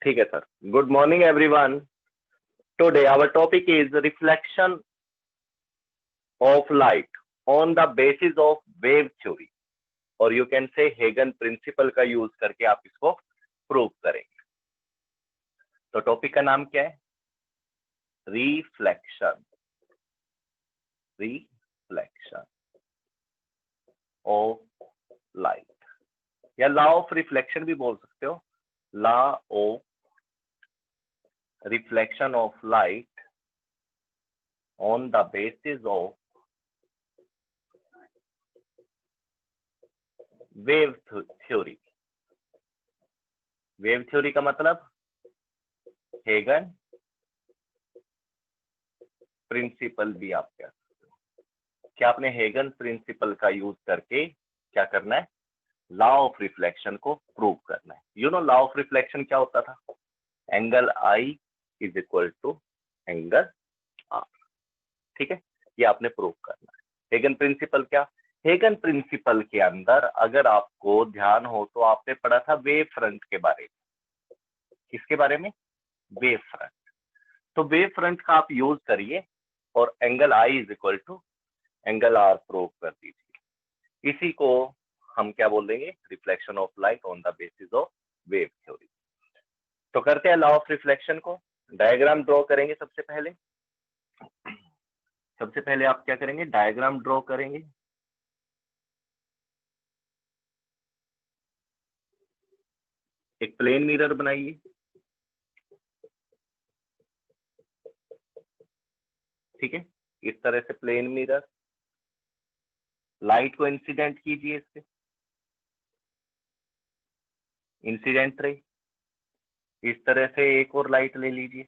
ठीक है sir. Good morning everyone. Today our topic is reflection of light on the basis of wave theory, और you can say हेगन principle का use करके आप इसको प्रूव करेंगे। तो टॉपिक का नाम क्या है? रिफ्लेक्शन ऑफ लाइट, या लॉ ऑफ रिफ्लेक्शन भी बोल सकते हो। Law of reflection of light on the basis of wave theory. Wave theory का मतलब हेगन प्रिंसिपल भी आप कह सकते हो। क्या आपने हेगन प्रिंसिपल का यूज करके क्या करना है? लॉ ऑफ रिफ्लेक्शन को प्रूव करना है। You know law of reflection क्या होता था? Angle I is equal to angle R. ठीक है, ये आपने प्रूव करना है। हेगन प्रिंसिपल क्या? हेगन प्रिंसिपल के अंदर अगर आपको ध्यान हो तो आपने पढ़ा था वेव फ्रंट के बारे में। किसके बारे में? Wave front. तो वेव फ्रंट का आप यूज करिए और angle I is equal to angle R prove कर दीजिए। इसी को हम क्या बोल देंगे? Reflection of light on the basis of wave theory. तो करते हैं लॉ ऑफ रिफ्लेक्शन को। डायग्राम ड्रॉ करेंगे। सबसे पहले आप क्या करेंगे? डायग्राम ड्रॉ करेंगे। एक प्लेन मिरर बनाइए। ठीक है, इस तरह से प्लेन मिरर। लाइट को इंसिडेंट कीजिए इससे, इंसिडेंट रे। इस तरह से एक और लाइट ले लीजिए।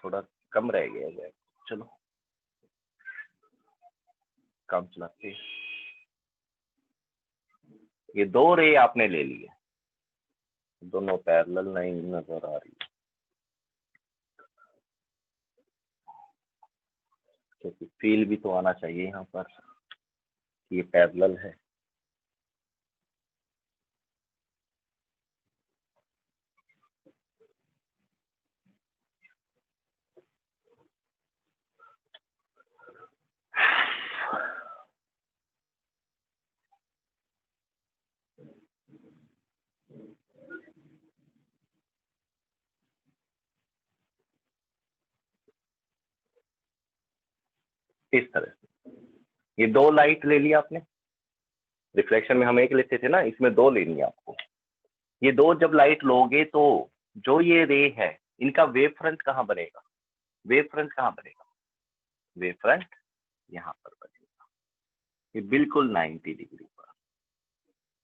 थोड़ा कम रह गया है, चलो काम चलाते हैं। ये दो रे आपने ले लिए, दोनों पैरेलल नहीं नजर आ रही, क्योंकि फील भी तो आना चाहिए यहाँ पर, ये पैरेलल है। इस तरह से ये दो लाइट ले लिया आपने। रिफ्लेक्शन में हम एक लेते थे ना, इसमें दो लेनी है आपको। ये दो जब लाइट लोगे तो जो ये रे है इनका वेव फ्रंट कहाँ बनेगा? वेव फ्रंट कहाँ बनेगा? वेव फ्रंट यहाँ पर बनेगा, ये बिल्कुल 90 डिग्री पर।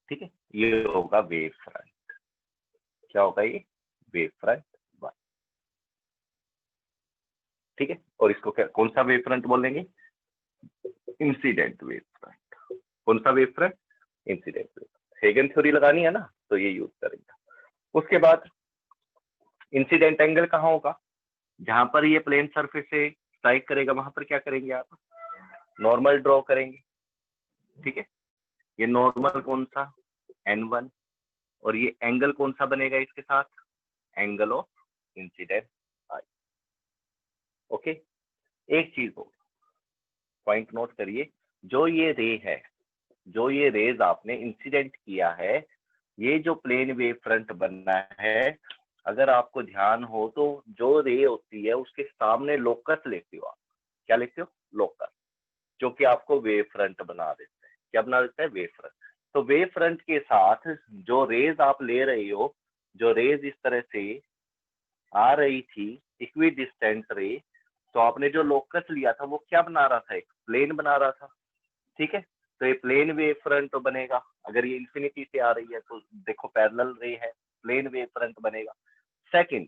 ठीक है, ये होगा वेव फ्रंट। क्या होगा ये? Wave front 1। ठीक है, और इसको कौन सा वेव फ्रंट बोलेंगे? Incident wave front. कौन सा wave front? Incident wave. Hagin theory लगानी है ना, तो ये यूज करेंगे। उसके बाद इंसिडेंट एंगल कहाँ होगा? जहां पर ये प्लेन सरफेस से स्ट्राइक करेगा वहां पर क्या करेंगे आप? नॉर्मल ड्रॉ करेंगे। ठीक है, ये नॉर्मल कौन सा? n1। और ये एंगल कौन सा बनेगा इसके साथ? Angle of incident I. Okay, एक चीज हो, पॉइंट नोट करिए। जो ये रे है, जो ये रेज आपने इंसिडेंट किया है, ये जो प्लेन वेव फ्रंट बनना है, अगर आपको ध्यान हो तो जो रे होती है उसके सामने लोकस लेते हो आप। क्या लेते हो? लोकस, जो कि आपको वेव फ्रंट बना देता है। क्या बना देता है? Wave front. तो वेव फ्रंट के साथ जो रेज आप ले रही हो, जो रेज इस तरह से आ रही थी, इक्वी डिस्टेंस रे, तो आपने जो लोकस लिया था वो क्या बना रहा था? एक प्लेन बना रहा था। ठीक है, तो ये प्लेन वेव फ्रंट तो बनेगा। अगर ये इंफिनिटी से आ रही है तो देखो पैरेलल रे है, प्लेन वेव फ्रंट बनेगा। सेकंड,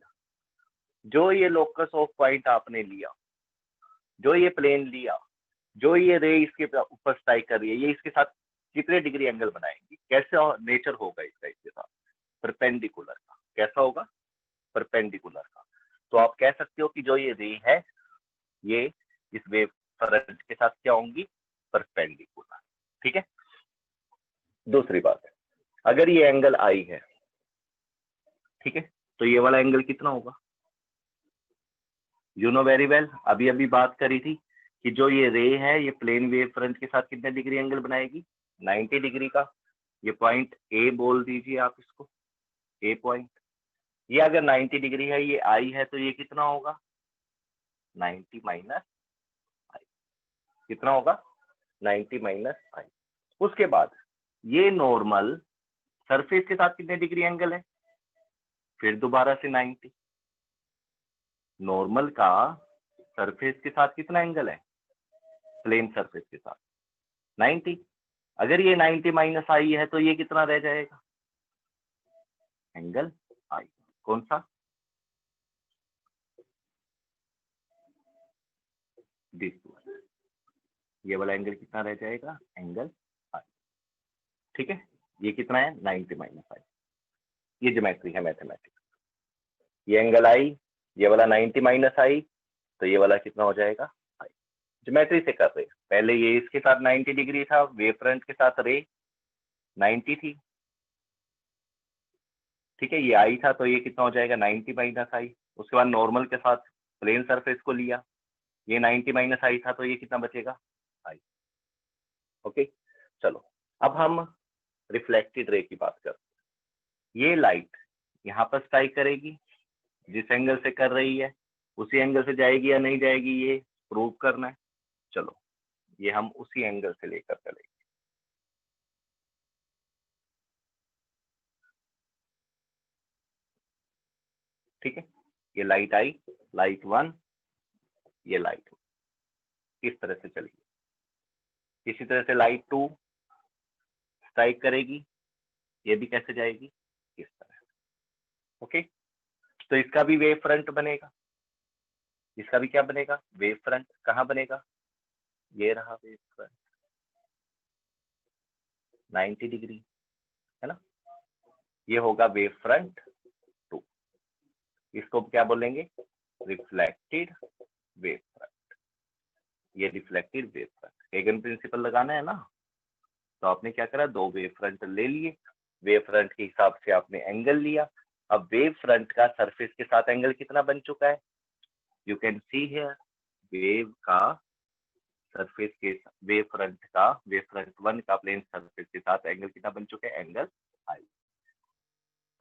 जो ये लोकस ऑफ पॉइंट आपने लिया, जो ये प्लेन लिया, जो ये रे इसके ऊपर स्ट्राइक कर रही है, ये इसके साथ कितने डिग्री एंगल बनाएंगी? कैसे नेचर होगा इसका इसके साथ? परपेंडिकुलर का। कैसा होगा? परपेंडिकुलर का। तो आप कह सकते हो कि जो ये रे है ये इस वेव फ्रंट के साथ क्या होंगी? परपेंडिकुलर। ठीक है, दूसरी बात है, अगर ये एंगल आई है, ठीक है, तो ये वाला एंगल कितना होगा? यू नो वेरी वेल, अभी अभी बात करी थी कि जो ये रे है ये प्लेन वेव फ्रंट के साथ कितने डिग्री एंगल बनाएगी? 90 डिग्री का। ये पॉइंट ए बोल दीजिए आप इसको, ए पॉइंट। ये अगर 90 डिग्री है, ये आई है, तो ये कितना होगा? 90 माइनस आई। कितना होगा? 90 माइनस आई। उसके बाद ये नॉर्मल सरफेस के साथ कितने डिग्री एंगल है? फिर दोबारा से 90। नॉर्मल का सरफेस के साथ कितना एंगल है? प्लेन सरफेस के साथ 90। अगर ये 90 माइनस आई है तो ये कितना रह जाएगा? एंगल आई। कौन सा? This one. ये वाला एंगल कितना रह जाएगा? एंगल आई। ठीक है, ये कितना है? 90 माइनस आई। ये ज्योमेट्री है, मैथमेटिक्स। ये एंगल आई, ये वाला 90 माइनस आई, तो ये वाला कितना हो जाएगा? आई। ज्योमेट्री से कर रहे हैं। पहले ये इसके साथ 90 डिग्री था, वेव फ्रंट के साथ रे 90 थी, ठीक है, ये आई था, तो ये कितना हो जाएगा? 90 माइनस आई। उसके बाद नॉर्मल के साथ प्लेन सरफेस को लिया, ये 90 माइनस आई था, तो ये कितना बचेगा? आई। ओके, चलो अब हम रिफ्लेक्टेड रे की बात करते हैं। ये लाइट यहाँ पर स्ट्राइक करेगी, जिस एंगल से कर रही है उसी एंगल से जाएगी या नहीं जाएगी, ये प्रूव करना है। चलो ये हम उसी एंगल से लेकर चलेंगे। ठीक है, ये लाइट आई, लाइट वन, ये लाइट इस तरह से चलेगी। इसी तरह से लाइट टू स्ट्राइक करेगी, ये भी कैसे जाएगी? इस तरह। ओके, तो इसका भी वेव फ्रंट बनेगा, इसका भी क्या बनेगा? Wave front. कहाँ बनेगा? ये रहा वेव फ्रंट, 90 डिग्री, है ना? ये होगा वेव फ्रंट टू। इसको क्या बोलेंगे? Reflected wave front. ये रिफ्लेक्टेड वेव फ्रंट। हेगन प्रिंसिपल लगाना है ना, तो आपने क्या करा? दो वेव फ्रंट ले लिए, वेव फ्रंट के हिसाब से आपने एंगल लिया। अब वेव फ्रंट का सरफेस के साथ एंगल कितना बन चुका है? You can see here, wave का सरफेस के वेव फ्रंट वन का प्लेन सरफेस के साथ एंगल कितना बन चुका है? एंगल आई।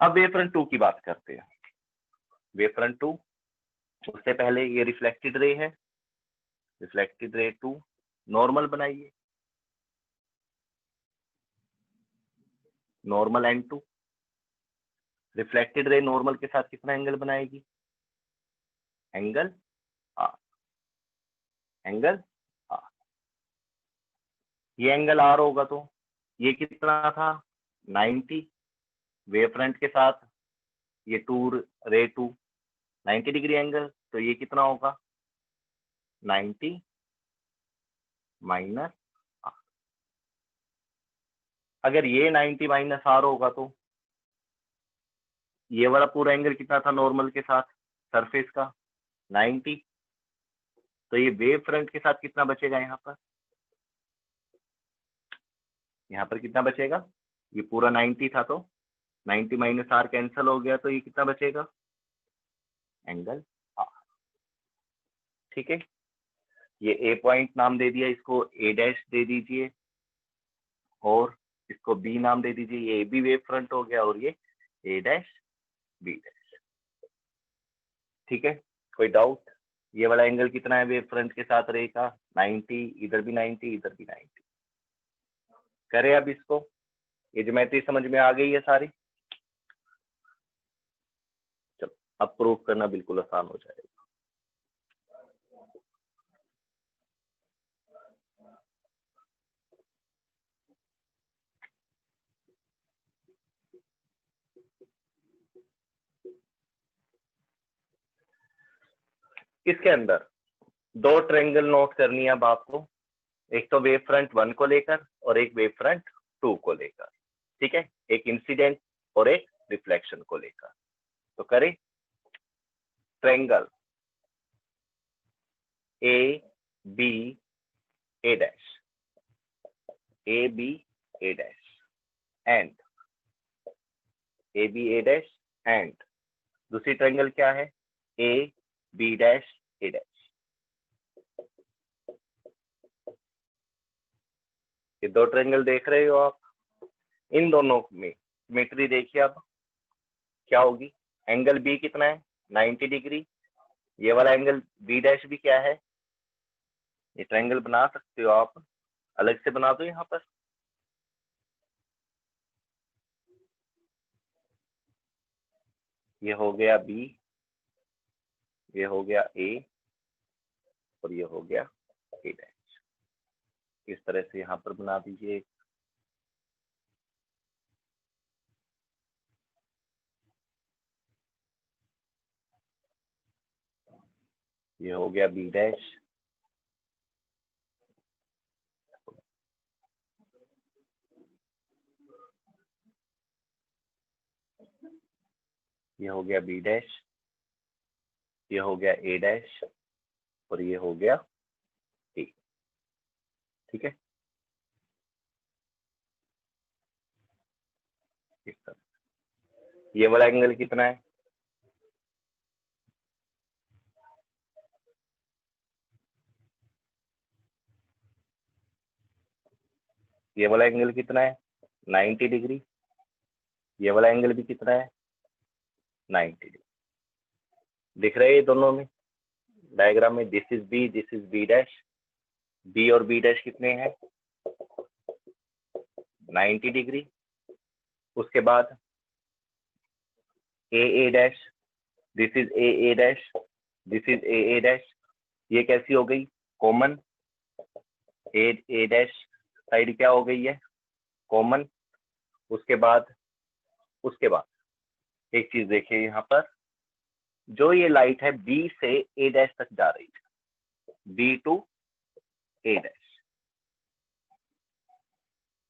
अब वेव फ्रंट टू की बात करते हैं। वेव फ्रंट टू, उससे पहले ये रिफ्लेक्टेड रे है, रिफ्लेक्टेड रे टू नॉर्मल बनाइए, normal and two. Reflected ray normal के साथ कितना एंगल बनाएगी? Angle R, angle R. ये एंगल आर होगा, तो ये कितना था? 90। वेव फ्रंट के साथ ये टू, रे टू 90 डिग्री एंगल, तो ये कितना होगा? 90 माइनस आर। अगर ये 90 माइनस आर होगा, तो ये वाला पूरा एंगल कितना था नॉर्मल के साथ सरफेस का? 90। तो ये वेव फ्रंट के साथ कितना बचेगा? यहाँ पर कितना बचेगा? ये पूरा 90 था, तो 90 माइनस आर कैंसिल हो गया, तो ये कितना बचेगा? Angle R. ठीक है, ये ए पॉइंट नाम दे दिया, इसको ए डैश दे दीजिए, और इसको बी नाम दे दीजिए। ये बी वेव फ्रंट हो गया, और ये ए डैश बी डैश। ठीक है, कोई डाउट? ये वाला एंगल कितना है वेव फ्रंट के साथ रे का? 90। इधर भी 90, इधर भी 90। करें अब इसको, ये ज्योमेट्री समझ में आ गई है सारी? चलो अब प्रूव करना बिल्कुल आसान हो जाएगा। इसके अंदर दो ट्रायंगल नोट करनी है अब आपको, एक तो वेव फ्रंट वन को लेकर और एक वेव फ्रंट टू को लेकर। ठीक है, एक इंसिडेंट और एक रिफ्लेक्शन को लेकर। तो करें, triangle A B A dash, A B A dash and A B A dash and दूसरी ट्रायंगल क्या है, A B dash A dash. ये दो ट्रायंगल देख रहे हो आप, इन दोनों में सिमेट्री देखिए अब क्या होगी। एंगल बी कितना है, 90 डिग्री। ये वाला एंगल बी डैश भी क्या है, ये ट्रायंगल बना सकते हो आप, अलग से बना दो यहाँ पर। ये हो गया बी, ये हो गया ए और ये हो गया ए डैश। इस तरह से यहाँ पर बना दीजिए। ये हो गया बी डैश, ये हो गया बी डैश, ये हो गया ए डैश और ये हो गया ए। ठीक है, इस तरह। ये वाला एंगल कितना है, ये वाला एंगल कितना है, 90 डिग्री। ये वाला एंगल भी कितना है, 90 डिग्री। दिख रहे हैं दोनों में डायग्राम में, this is B dash. B और बी डैश कितने हैं, 90 डिग्री। उसके बाद A dash, this is A dash, this is A dash. ये कैसी हो गई, कॉमन। ए डैश साइड क्या हो गई है, कॉमन। उसके बाद एक चीज देखिए यहाँ पर, जो ये लाइट है बी से ए डैश तक जा रही है, बी टू ए डैश।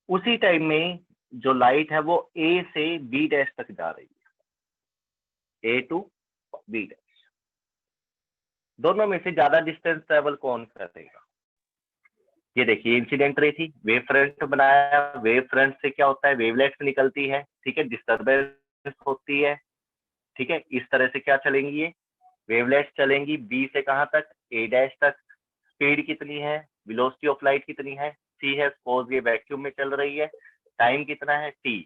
उसी टाइम में जो लाइट है वो ए से बी डैश तक जा रही है, ए टू बी डैश। दोनों में से ज्यादा डिस्टेंस ट्रेवल कौन करेगा, ये देखिए इंसिडेंट रे थी, वेव फ्रंट बनाया, वेव फ्रंट से क्या होता है, वेवलेट्स निकलती है, ठीक है, डिस्टर्बेंस होती है, ठीक है। इस तरह से क्या चलेंगी, ये वेवलेट्स चलेंगी बी से कहां तक, ए डैश तक। स्पीड कितनी है, वेलोसिटी ऑफ लाइट कितनी है, सी है, सपोज ये वैक्यूम में चल रही है। टाइम कितना है, टी।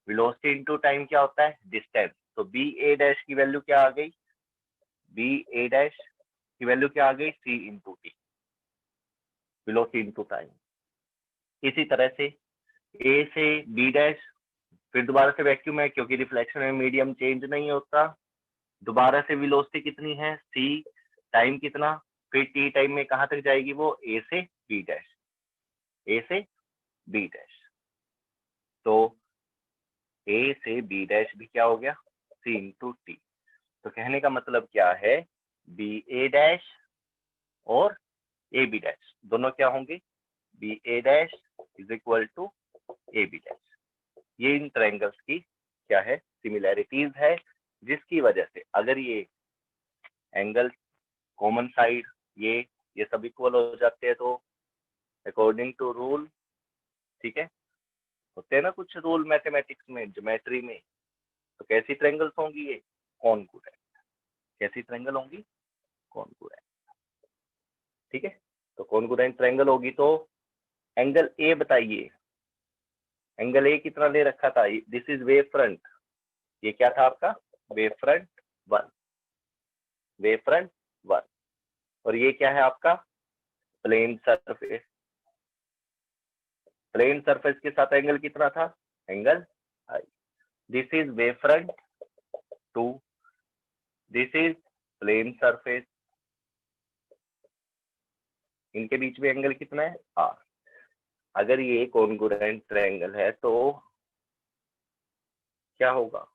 वेलोसिटी इनटू टाइम क्या होता है, डिस्टेंस। तो बी ए डैश की वैल्यू क्या आ गई, बी ए डैश की वैल्यू क्या आ गई, C into T, velocity into time. इसी तरह से ए से बी डैश, फिर दोबारा से वैक्यूम है क्योंकि रिफ्लेक्शन में मीडियम चेंज नहीं होता। दोबारा से वेलोसिटी कितनी है, सी। टाइम कितना, फिर टी टाइम में कहां तक जाएगी वो, ए से बी डैश, ए से बी डैश। तो ए से बी डैश भी क्या हो गया, सी इंटू टी। तो कहने का मतलब क्या है, बी ए डैश और ए बी डैश दोनों क्या होंगे, B A dash is equal to A B dash. ये इन ट्रायंगल्स की क्या है, सिमिलैरिटीज है, जिसकी वजह से अगर ये एंगल कॉमन साइड ये सब इक्वल हो जाते हैं तो अकॉर्डिंग टू रूल, ठीक है, होते हैं ना कुछ रूल मैथमेटिक्स में, ज्योमेट्री में, तो कैसी ट्रायंगल्स होंगी, ये कॉन्कूरेंट। कैसी ट्रायंगल होंगी, कॉन्कूरेंट, ठीक है। तो कॉन्कूरेंट ट्रायंगल होगी तो एंगल ए बताइए, एंगल ए कितना ले रखा था, दिस इज वेव फ्रंट, ये क्या था आपका, वेव फ्रंट 1, वेव फ्रंट 1। और ये क्या है आपका, प्लेन सरफेस। प्लेन सरफेस के साथ एंगल कितना था, angle I. This is wave front 2, this is plane surface, इनके बीच में एंगल कितना है, आर। अगर ये कॉन्ग्रुएंट ट्रायंगल है तो क्या होगा,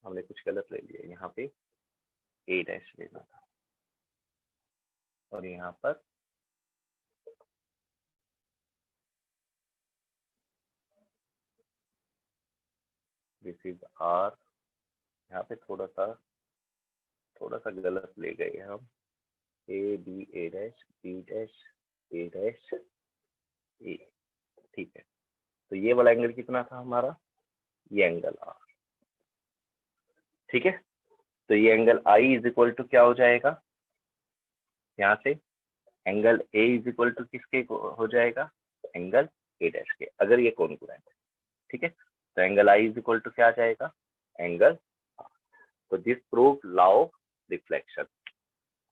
हमने कुछ गलत ले लिया, यहाँ पे ए डैश लेना था और यहाँ पर दिस इज आर। यहाँ पे थोड़ा सा गलत ले गए हम, A B A dash B dash A dash A, ठीक है। तो ये वाला एंगल कितना था हमारा, ये एंगल आर, ठीक है। तो ये angle I is equal to क्या हो जाएगा, यहाँ से angle A is equal to किसके हो जाएगा, एंगल ए डैश के, अगर ये कॉन्ग्रुएंट है, ठीक है। तो angle I is equal to क्या आ जाएगा, एंगल। तो this prove law of reflection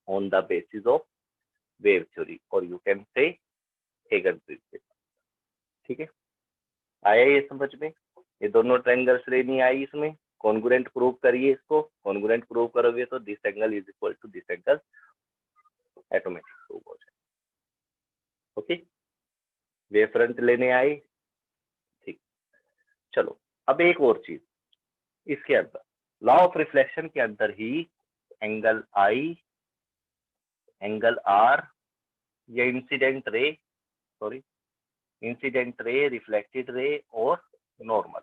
on the basis of wave theory, और यू कैन से हेगन प्रिंसिपल, ठीक है। आया ये समझ में, ये दोनों ट्रायंगल्स लेनी आई, इसमें कॉन्ग्रुएंट प्रूव करिए, इसको कॉन्ग्रुएंट प्रूव करोगे तो this angle is equal to this angle automatic prove हो जाए, ओके। वेव फ्रंट लेने आए, ठीक। चलो अब एक और चीज, इसके अंदर लॉ ऑफ रिफ्लेक्शन के अंदर ही एंगल आई, एंगल आर, या इंसिडेंट रे, सॉरी इंसिडेंट रे, रिफ्लेक्टेड रे और नॉर्मल,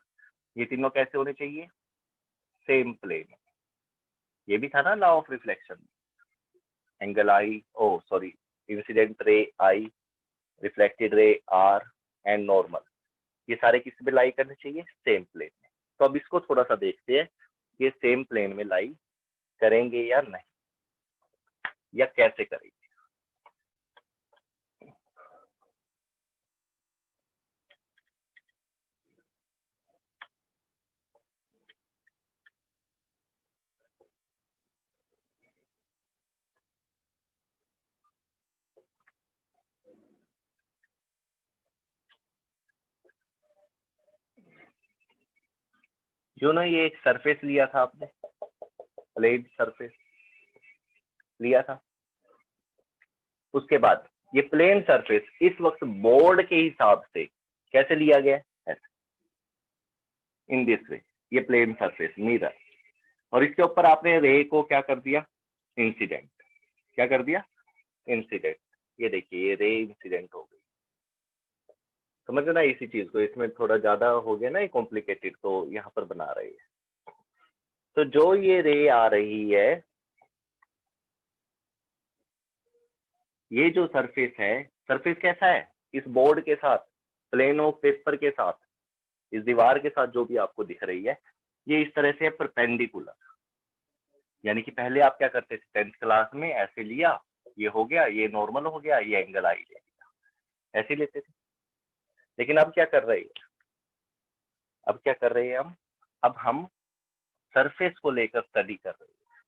ये तीनों कैसे होने चाहिए, सेम प्लेन। ये भी था ना law of reflection, angle I, oh sorry incident ray I, reflected ray R and normal, ये सारे किस में लाई करने चाहिए, सेम प्लेन में। तो अब इसको थोड़ा सा देखते हैं, ये सेम प्लेन में लाई करेंगे या नहीं, या कैसे करेंगे। जो ना ये एक सरफेस लिया था आपने, प्लेन सरफेस लिया था, उसके बाद ये प्लेन सरफेस इस वक्त बोर्ड के हिसाब से कैसे लिया गया है, इन दिस वे, ये प्लेन सरफेस मिरर, और इसके ऊपर आपने रे को क्या कर दिया, इंसिडेंट, क्या कर दिया, इंसिडेंट। ये देखिए ये रे इंसिडेंट हो गई, समझ ना इसी चीज को, इसमें थोड़ा ज्यादा हो गया ना ये कॉम्प्लिकेटेड, तो यहाँ पर बना रही है। तो जो ये रे आ रही है, ये जो सरफेस है, सरफेस कैसा है, इस बोर्ड के साथ, प्लेन ऑफ पेपर के साथ, इस दीवार के साथ जो भी आपको दिख रही है, ये इस तरह से परपेंडिकुलर, यानी कि पहले आप क्या करते थे 10th क्लास में, ऐसे लिया, ये हो गया, ये नॉर्मल हो गया, ये एंगल आई ले लिया, ऐसे लेते थे। लेकिन अब क्या कर रहे हैं, अब क्या कर रहे हैं हम, अब हम सरफेस को लेकर स्टडी कर रहे हैं,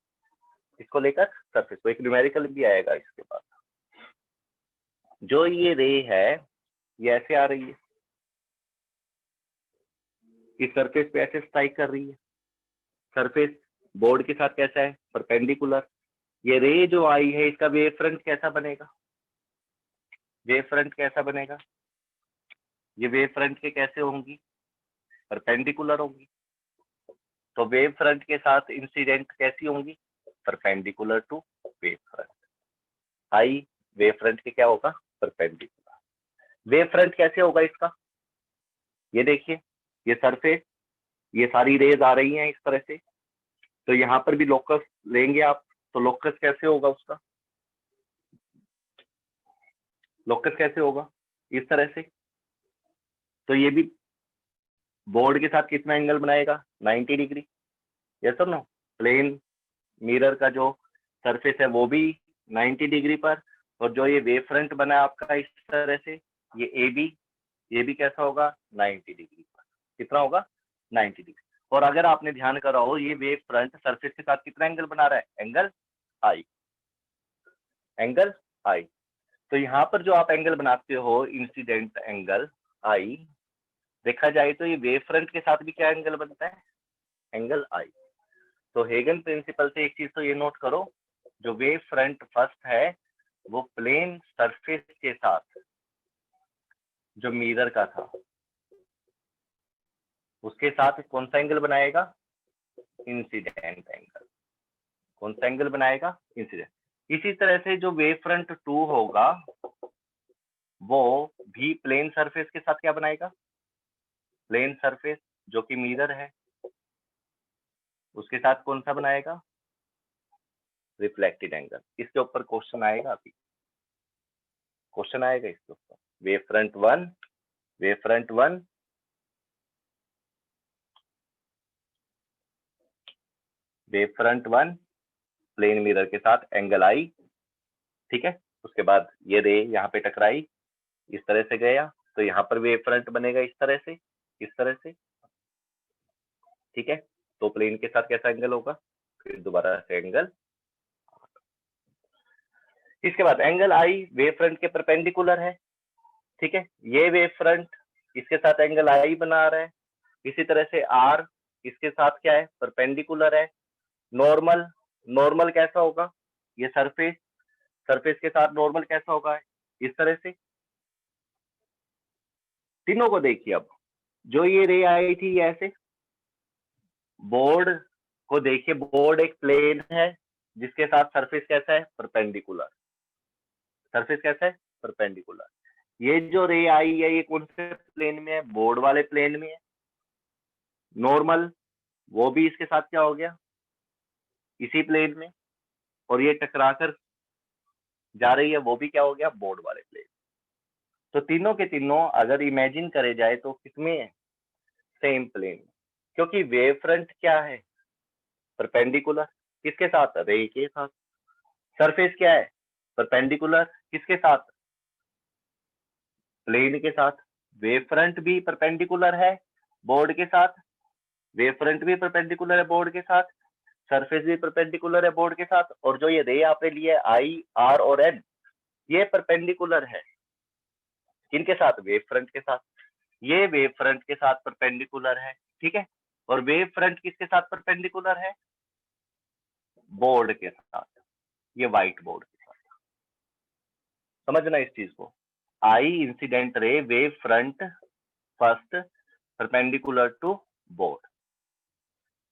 इसको लेकर सरफेस को, एक न्यूमेरिकल भी आएगा इसके बाद। जो ये रे है ये ऐसे आ रही है, इस सरफेस पे ऐसे स्ट्राइक कर रही है, सरफेस बोर्ड के साथ कैसा है, परपेंडिकुलर। ये रे जो आई है इसका वेव फ्रंट कैसा बनेगा, वेव फ्रंट कैसा बनेगा, ये वेव फ्रंट के कैसे होंगी, परपेंडिकुलर होंगी। तो वेव फ्रंट के साथ इंसिडेंट कैसी होंगी, perpendicular to wave front. I wave front के क्या होगा, परपेंडिकुलर। वेव फ्रंट कैसे होगा इसका, ये देखिए, ये सरफेस, ये सारी रेज आ रही हैं इस तरह से, तो यहाँ पर भी लोकस लेंगे आप, तो लोकस कैसे होगा उसका, लोकस कैसे होगा, इस तरह से। तो ये भी बोर्ड के साथ कितना एंगल बनाएगा, 90 डिग्री, यस और नो। प्लेन मिरर का जो सरफेस है वो भी 90 डिग्री पर, और जो ये वेव फ्रंट बना है आपका इस तरह से, ये ए बी, ये भी कैसा होगा, 90 डिग्री पर। कितना होगा, 90 डिग्री। और अगर आपने ध्यान करा हो, ये वेव फ्रंट सरफेस के साथ कितना एंगल बना रहा है, एंगल आई, एंगल आई। तो यहाँ पर जो आप एंगल बनाते हो, इंसिडेंट एंगल आई, देखा जाए तो ये वेव फ्रंट के साथ भी क्या एंगल बनता है, एंगल आई। तो हेगन प्रिंसिपल से एक चीज तो ये नोट करो, जो वेव फ्रंट फर्स्ट है वो प्लेन सरफेस के साथ जो मिरर का था उसके साथ कौन सा एंगल बनाएगा, इंसिडेंट एंगल। कौन सा एंगल बनाएगा, इंसिडेंट। इसी तरह से जो वेव फ्रंट 2 होगा वो भी प्लेन सरफेस के साथ क्या बनाएगा, प्लेन सरफेस जो कि मिरर है, उसके साथ कौन सा बनाएगा, रिफ्लेक्टेड एंगल। इसके ऊपर क्वेश्चन आएगा, अभी क्वेश्चन आएगा इसके ऊपर। Wave front 1, wave front 1 wave front 1 प्लेन मिरर के साथ एंगल आई, ठीक है। उसके बाद ये रे यहाँ पे टकराई, इस तरह से गया, तो यहाँ पर वेव फ्रंट बनेगा इस तरह से, इस तरह से, ठीक है। तो प्लेन के साथ कैसा एंगल होगा, फिर दोबारा से एंगल। इसके बाद एंगल आई वेव फ्रंट के परपेंडिकुलर है, ठीक है। ये वेव फ्रंट इसके साथ एंगल आई बना रहा है। इसी तरह से आर इसके साथ क्या है, परपेंडिकुलर है। नॉर्मल, नॉर्मल कैसा होगा, ये सरफेस, सरफेस के साथ नॉर्मल कैसा होगा, इस तरह से। तीनों को देखिए, अब जो ये रे आई थी ऐसे, बोर्ड को देखिए, बोर्ड एक प्लेन है जिसके साथ सरफेस कैसा है, परपेंडिकुलर। सरफेस कैसा है, परपेंडिकुलर। ये जो रे आई है ये कौन से प्लेन में है, बोर्ड वाले प्लेन में है। नॉर्मल वो भी इसके साथ क्या हो गया, इसी प्लेन में, और ये टकराकर जा रही है वो भी क्या हो गया, बोर्ड वाले प्लेन। तो तीनों के तीनों अगर इमेजिन करे जाए तो किसमें है, सेम प्लेन। क्योंकि वेव फ्रंट क्या है, परपेंडिकुलर, किसके साथ, रे के साथ। सरफेस क्या है, परपेंडिकुलर, किसके साथ, प्लेन के साथ। वेव फ्रंट भी परपेंडिकुलर है बोर्ड के साथ, वेव फ्रंट भी परपेंडिकुलर है बोर्ड के साथ, सरफेस भी परपेंडिकुलर है बोर्ड के साथ, और जो ये रे आपने लिए आई, आर और एन, ये परपेंडिकुलर है किनके साथ, वेव फ्रंट के साथ। ये वेव फ्रंट के साथ परपेंडिकुलर है, ठीक है। और वेव फ्रंट किसके साथ परपेंडिकुलर है, बोर्ड के साथ, ये व्हाइट बोर्ड के साथ। समझना इस चीज को, I incident ray wave front first perpendicular to board.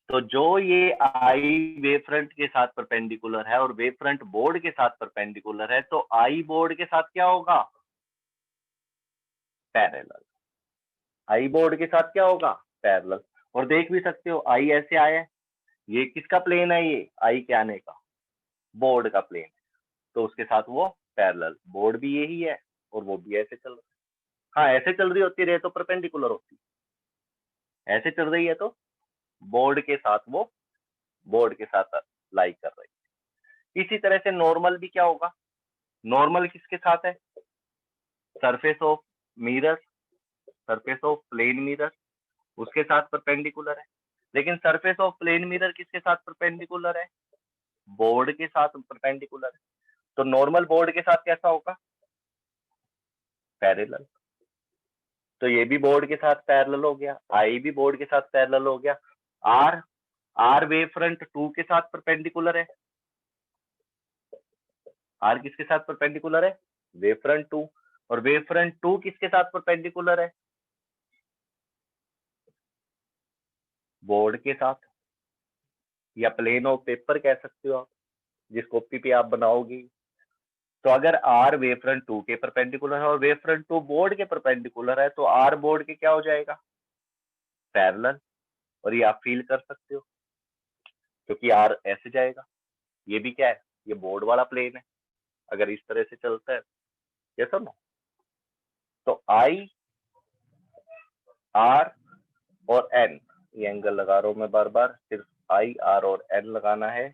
तो जो ये आई वेव फ्रंट के साथ परपेंडिकुलर है और वेव फ्रंट बोर्ड के साथ परपेंडिकुलर है, तो आई बोर्ड के साथ क्या होगा, पैरेलल। आई बोर्ड के साथ क्या होगा, पैरेलल। और देख भी सकते हो आई ऐसे आया है, ये किसका प्लेन है, ये आई के आने का, बोर्ड का प्लेन, तो उसके साथ वो पैरेलल। बोर्ड भी यही है और वो भी ऐसे चल रहा है। हाँ, ऐसे चल रही होती रहे तो परपेंडिकुलर होती, ऐसे चल रही है तो बोर्ड के साथ वो, बोर्ड के साथ लाई कर रही है। इसी तरह से नॉर्मल भी क्या होगा, नॉर्मल किसके साथ है, surface of mirror, surface of plane mirror, उसके साथ परपेंडिकुलर है। लेकिन सरफेस ऑफ प्लेन मिरर किसके साथ परपेंडिकुलर है, बोर्ड के साथ परपेंडिकुलर है। तो नॉर्मल बोर्ड के साथ कैसा होगा, पैरेलल। तो ये भी बोर्ड के साथ पैरेलल हो गया, आई भी बोर्ड के साथ पैरेलल हो गया। आर, आर वेव फ्रंट 2 के साथ परपेंडिकुलर है। आर किसके साथ परपेंडिकुलर है, वेव फ्रंट 2। और वेव फ्रंट 2 किसके साथ परपेंडिकुलर है, बोर्ड के साथ, या प्लेन ऑफ पेपर कह सकते हो आप, जिस कॉपी पे आप बनाओगी। तो अगर आर वेव फ्रंट 2 के परपेंडिकुलर है और वेव फ्रंट 2 बोर्ड के परपेंडिकुलर है, तो आर बोर्ड के क्या हो जाएगा, पैरेलल। और ये आप फील कर सकते हो क्योंकि आर ऐसे जाएगा, ये भी क्या है, ये बोर्ड वाला प्लेन है, अगर इस तरह से चलता है, ये सब। तो आई, आर और एन, ये एंगल लगा रहा हूं मैं बार बार, सिर्फ आई, आर और एन लगाना है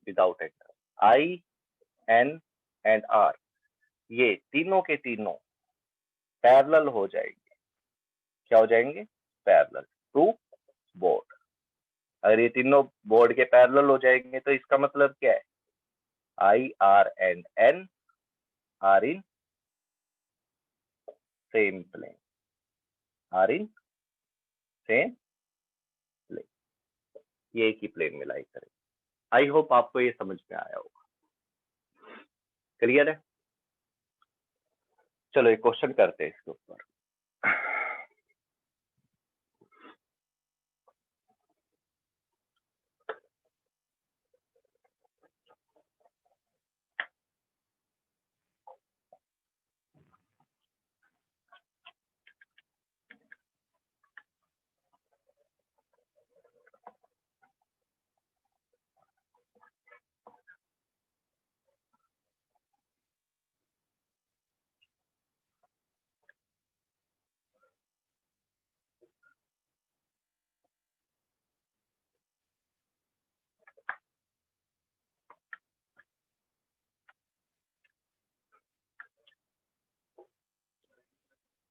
without angle. I, N and R, ये तीनों के तीनों पैरेलल हो जाएंगे। क्या हो जाएंगे, पैरेलल टू बोर्ड। अगर ये तीनों बोर्ड के पैरेलल हो जाएंगे तो इसका मतलब क्या है, I, R and N are in same plane, are in same plane, ये एक ही प्लेन में लाई करें। आई होप आपको ये समझ में आया होगा, क्लियर है। चलो एक क्वेश्चन करते हैं इसके ऊपर।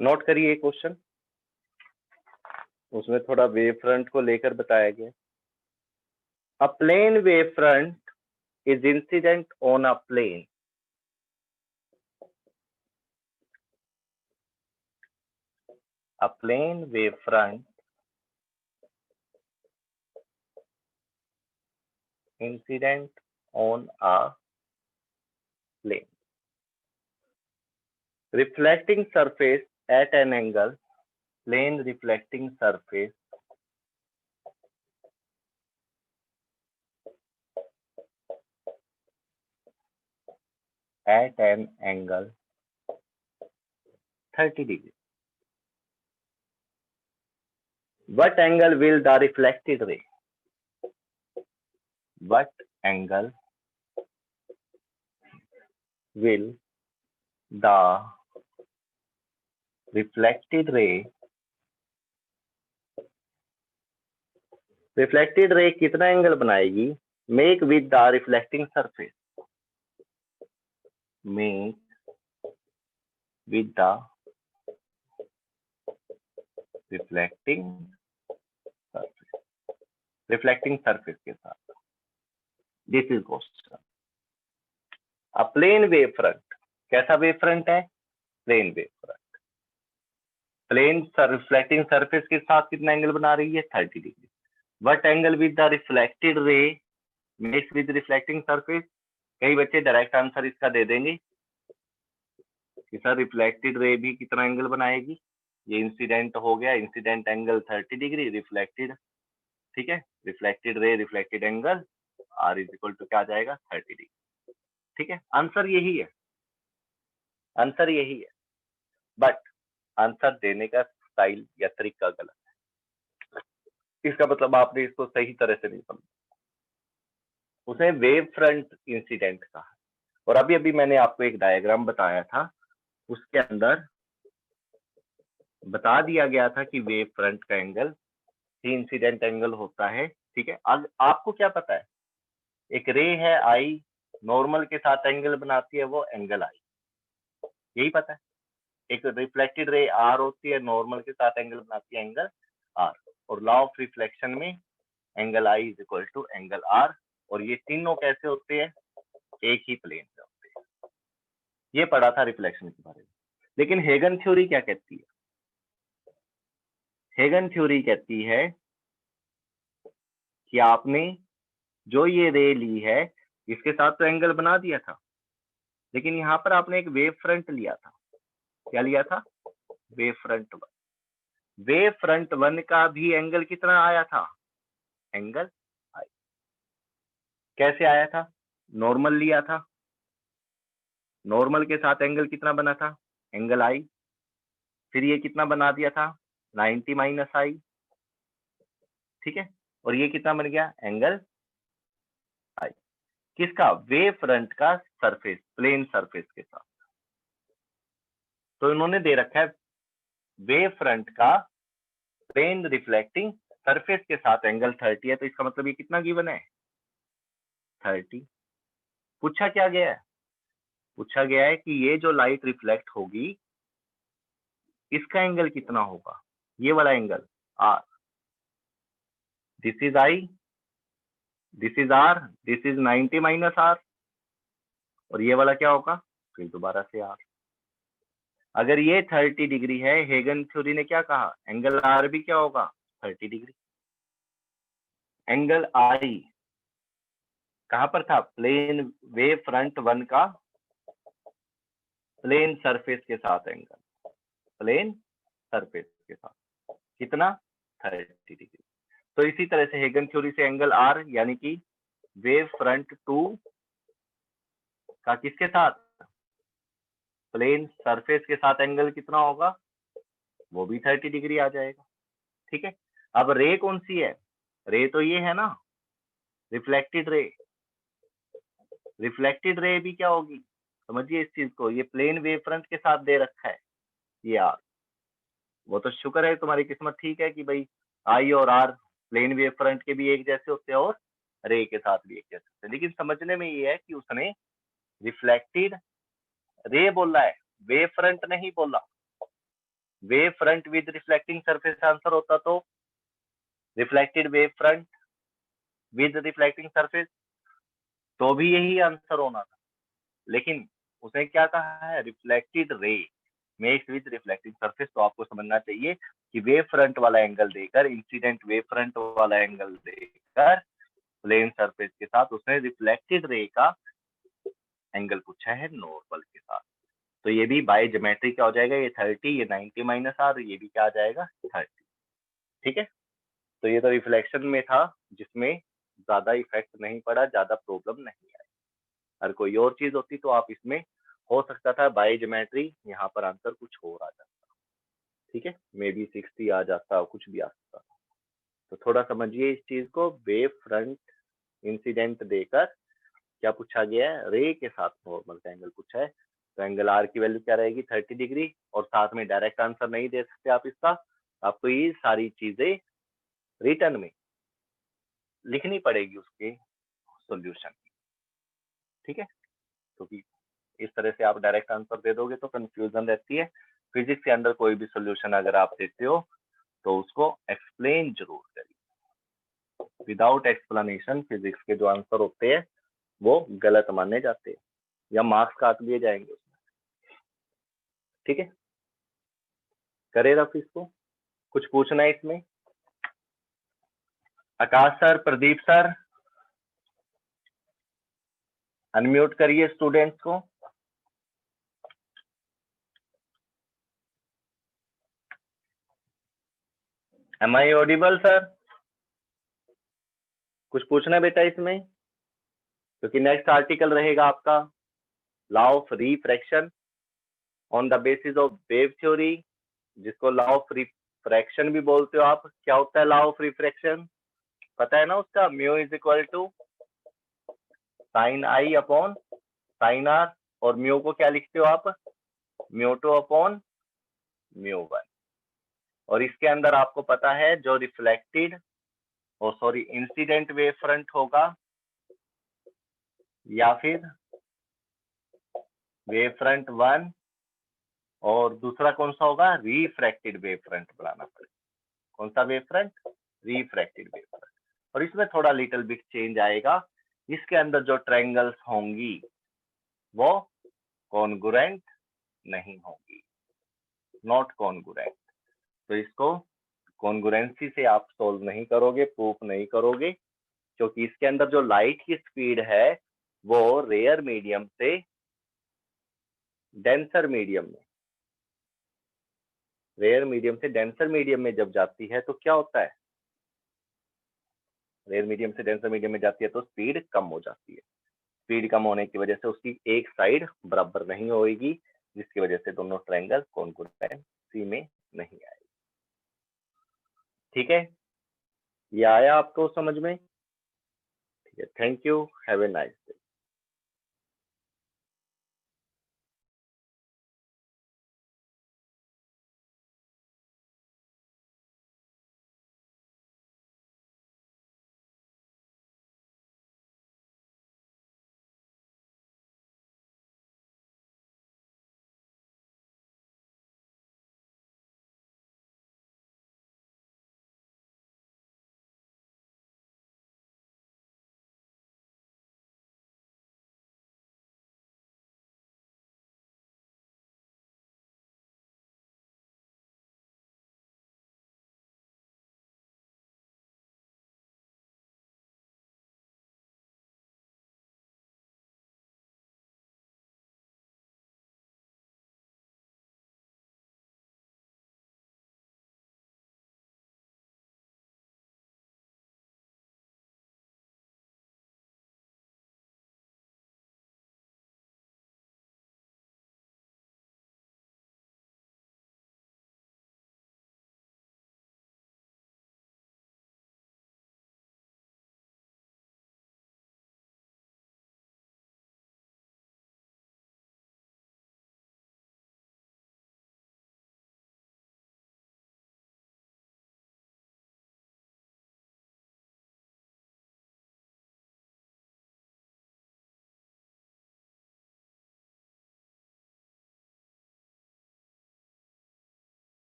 नोट करिए क्वेश्चन, उसमें थोड़ा वेव फ्रंट को लेकर बताया गया। A plane wave front is incident on a plane a plane wave front incident on a plane reflecting surface at an angle, plane reflecting surface at an angle 30 degrees. What angle will the reflected ray? What angle will the reflected ray कितना angle बनाएगी? Make with the reflecting surface. Make with the reflecting surface के साथ. This is question. A plane wave front. कैसा wave front है? Plane wave front. Plane reflecting surface के साथ कितना angle बना रही है? 30 degree. What angle with the reflected ray makes with reflecting surface? कई बच्चे डायरेक्ट आंसर इसका दे देंगे कि सर रिफ्लेक्टेड रे भी कितना एंगल बनाएगी? ये इंसिडेंट हो गया, इंसिडेंट एंगल 30 डिग्री, रिफ्लेक्टेड, ठीक है, reflected ray reflected angle R is equal to क्या आ जाएगा? 30 डिग्री. ठीक है, आंसर यही है, आंसर यही है, बट आंसर देने का स्टाइल या तरीका गलत है. इसका मतलब आपने इसको सही तरह से नहीं समझा. उसने वेव फ्रंट इंसिडेंट कहा, और अभी अभी मैंने आपको एक डायग्राम बताया था, उसके अंदर बता दिया गया था कि वेव फ्रंट का एंगल ही इंसिडेंट एंगल होता है. ठीक है, अब आपको क्या पता है? एक रे है आई, नॉर्मल के साथ एंगल बनाती है, वो एंगल आई, यही पता है. एक रिफ्लेक्टेड रे आर होती है, नॉर्मल के साथ एंगल बनाती है, एंगल आर. और लॉ ऑफ रिफ्लेक्शन में angle I is equal to angle R, और ये तीनों कैसे होते हैं? एक ही प्लेन पे होते हैं. ये पढ़ा था रिफ्लेक्शन के बारे में. लेकिन हेगन थ्योरी क्या कहती है? हेगन थ्योरी कहती है कि आपने जो ये रे ली है, इसके साथ तो एंगल बना दिया था, लेकिन यहाँ पर आपने एक वेव फ्रंट लिया था. क्या लिया था? Wave front one. Wave front one का भी एंगल कितना आया था? एंगल आई. कैसे आया था? नॉर्मल लिया था, नॉर्मल के साथ एंगल कितना बना था? एंगल आई. फिर ये कितना बना दिया था? 90 माइनस आई. ठीक है, और ये कितना बन गया? एंगल आई. किसका? वेव फ्रंट का सरफेस, प्लेन सरफेस के साथ. तो इन्होंने दे रखा है वेव फ्रंट का प्लेन रिफ्लेक्टिंग सरफेस के साथ एंगल 30 है, तो इसका मतलब ये कितना गिवन है? 30. पूछा क्या गया है? पूछा गया है कि ये जो लाइट रिफ्लेक्ट होगी, इसका एंगल कितना होगा? ये वाला angle R. This is I, this is R, this is 90 minus R, और ये वाला क्या होगा? फिर दोबारा से आर. अगर ये 30 डिग्री है, हेगन थ्योरी ने क्या कहा? एंगल आर भी क्या होगा? 30 डिग्री. एंगल आई कहां पर था? प्लेन वेव फ्रंट वन का प्लेन सरफेस के साथ एंगल, प्लेन सरफेस के साथ कितना? 30 डिग्री. तो इसी तरह से हेगन थ्योरी से एंगल आर यानी कि वेव फ्रंट टू का किसके साथ? प्लेन सरफेस के साथ एंगल कितना होगा? वो भी 30 डिग्री आ जाएगा. ठीक है, अब रे कौन सी है? रे तो ये है ना, रिफ्लेक्टेड रे. रिफ्लेक्टेड रे भी क्या होगी? समझिए इस चीज को, ये प्लेन वेव फ्रंट के साथ दे रखा है ये आर. वो तो शुक्र है, तुम्हारी किस्मत ठीक है कि भाई आई और आर प्लेन वेव फ्रंट के भी एक जैसे होते हैं और रे के साथ भी एक जैसे होते हैं. लेकिन समझने में ये है कि उसने रिफ्लेक्टेड रे बोला है, वेव फ्रंट नहीं बोला. Wave front with reflecting surface answer होता तो reflected wave front with reflecting surface, तो भी यही आंसर होना था, लेकिन उसने क्या कहा है, रिफ्लेक्टेड रे मेक्स विद रिफ्लेक्टिंग सरफेस। तो आपको समझना चाहिए कि वेव फ्रंट वाला एंगल देकर, इंसिडेंट वेव फ्रंट वाला एंगल देकर प्लेन सरफेस के साथ उसने रिफ्लेक्टेड रे का एंगल पूछा है नॉर्मल के साथ। तो ये भी बाय ज्योमेट्री क्या हो जाएगा, ये 30, ये 90 माइनस आर, ये भी क्या आ जाएगा 30। ठीक है, तो ये तो रिफ्लेक्शन में था जिसमें ज्यादा इफेक्ट नहीं पड़ा, ज्यादा प्रॉब्लम नहीं आई। अगर कोई और चीज होती तो आप इसमें हो सकता था बाय ज्योमेट्री, यहाँ पर आंसर कुछ और आ जाता। ठीक है, मे बी 60 आ जाता, कुछ भी आ सकता। तो थोड़ा समझिए इस चीज को, वेव फ्रंट इंसिडेंट देकर क्या पूछा गया है, रे के साथ नॉर्मल का एंगल पूछा है। तो एंगल आर की वैल्यू क्या रहेगी 30 डिग्री, और साथ में डायरेक्ट आंसर नहीं दे सकते आप इसका, आपको ये सारी चीजें रिटर्न में लिखनी पड़ेगी उसके सॉल्यूशन। ठीक है, क्योंकि इस तरह से आप डायरेक्ट आंसर दे दोगे तो कंफ्यूजन रहती है। फिजिक्स के अंदर कोई भी सॉल्यूशन अगर आप देते हो तो उसको एक्सप्लेन जरूर करिए। विदाउट एक्सप्लेनेशन फिजिक्स के जो आंसर होते हैं वो गलत माने जाते हैं या मार्क्स काट दिए जाएंगे उसमें। ठीक है, करे रफ इसको, कुछ पूछना है इसमें? Akash sir, Pradeep sir, unmute करिए स्टूडेंट्स को। Am I audible sir? कुछ पूछना है बेटा इसमें, क्योंकि नेक्स्ट आर्टिकल रहेगा आपका law of refraction on the basis of wave theory, जिसको लॉ ऑफ रिफ्रैक्शन भी बोलते हो आप। क्या होता है लॉ ऑफ रिफ्रैक्शन, पता है ना उसका, mu is equal to sine I upon sine R, और म्यू को क्या लिखते हो आप, mu two upon mu one. और इसके अंदर आपको पता है जो रिफ्लेक्टेड और सॉरी इंसिडेंट वेव फ्रंट होगा या फिर वेव फ्रंट वन, और दूसरा कौन सा होगा, रिफ्रैक्टेड वेव फ्रंट बनाना पड़ेगा। कौन सा wave front, refracted wave front. और इसमें थोड़ा लिटिल बिट चेंज आएगा, इसके अंदर जो ट्रायंगल्स होंगी वो कॉन्ग्रुएंट नहीं होंगी, नॉट कॉन्ग्रुएंट। तो इसको कॉन्ग्रुएंसी से आप सोल्व नहीं करोगे, प्रूफ नहीं करोगे, क्योंकि इसके अंदर जो लाइट की स्पीड है वो रेयर मीडियम से डेंसर मीडियम में, रेयर मीडियम से डेंसर मीडियम में जब जाती है तो क्या होता है, रेयर मीडियम से डेंसर मीडियम में जाती है तो स्पीड कम हो जाती है। स्पीड कम होने की वजह से उसकी एक साइड बराबर नहीं होगी, जिसकी वजह से दोनों ट्रायंगल कॉन्ग्रुएंसी में नहीं आएगी। ठीक है, ये आया आपको समझ में? ठीक है, thank you, have a nice day.